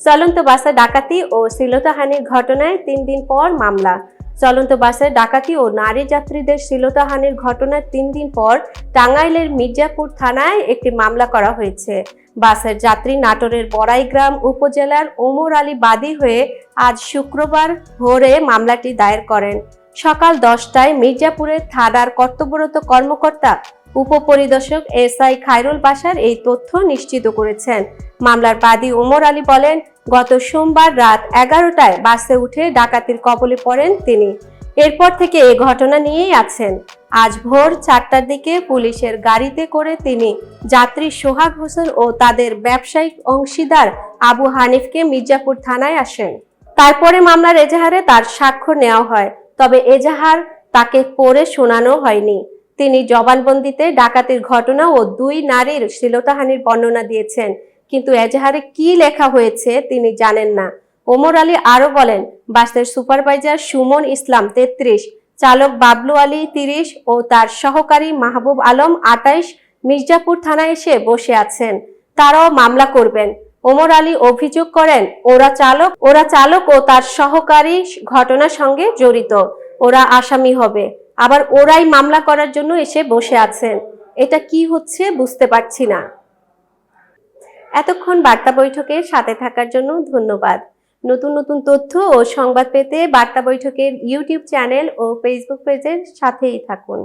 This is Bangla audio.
চলন্ত বাসে ডাকাতি ও শ্লীলতাহানির ঘটনায় 3 দিন পর মামলা। চলন্ত বাসে ডাকাতি ও নারী যাত্রীদের শ্লীলতাহানির ঘটনার 3 দিন পর টাঙ্গাইলের মির্জাপুর থানায় একটি মামলা করা হয়েছে। বাসের যাত্রী নাটোরের বড়াইগ্রাম উপজেলার ওমর আলী বাদী হয়ে আজ শুক্রবার ভোরে মামলাটি দায়ের করেন। সকাল 10টায় মির্জাপুরের থানার কর্তব্যরত কর্মকর্তা উপপরিদর্শক এসআই খায়রুল বাশার এই তথ্য নিশ্চিত করেছেন। মামলার বাদী ওমর আলী বলেন, গত সোমবার রাত 11টায় বাসে উঠে ডাকাতির কবলে পড়েন তিনি। এরপর থেকে এ ঘটনা নিয়েই আছেন। আজ ভোর 4টার দিকে পুলিশের গাড়িতে করে তিনি যাত্রী সোহাগ হোসেন ও তাদের ব্যবসায়িক অংশীদার আবু হানিফকে মির্জাপুর থানায় আসেন। তারপরে মামলার এজাহারে তার স্বাক্ষর নেওয়া হয়, তবে এজাহার তাকে পড়ে শোনানো হয়নি। তিনি জবানবন্দিতে ডাকাতির ঘটনা ও 2 নারীর শ্লীলতাহানির বর্ণনা দিয়েছেন, কিন্তু এজাহারে কি লেখা হয়েছে তিনি জানেন না। ওমর আলী আরো বলেন, বাসের সুপারভাইজার সুমন ইসলাম 33, চালক বাবলু আলী 30 ও তার সহকারী মাহবুব আলম 28 মির্জাপুর থানায় এসে বসে আছেন। তারাও মামলা করবেন। ওমর আলী অভিযোগ করেন, ওরা চালক ও তার সহকারী ঘটনার সঙ্গে জড়িত, ওরা আসামি হবে, আবার ওরাই মামলা করার জন্য এসে বসে আছেন। এটা কি হচ্ছে বুঝতে পারছি না। এতক্ষণ বার্তা বৈঠকের সাথে থাকার জন্য ধন্যবাদ। নতুন নতুন তথ্য ও সংবাদ পেতে বার্তা বৈঠকের ইউটিউব চ্যানেল ও ফেসবুক পেজের সাথেই থাকুন।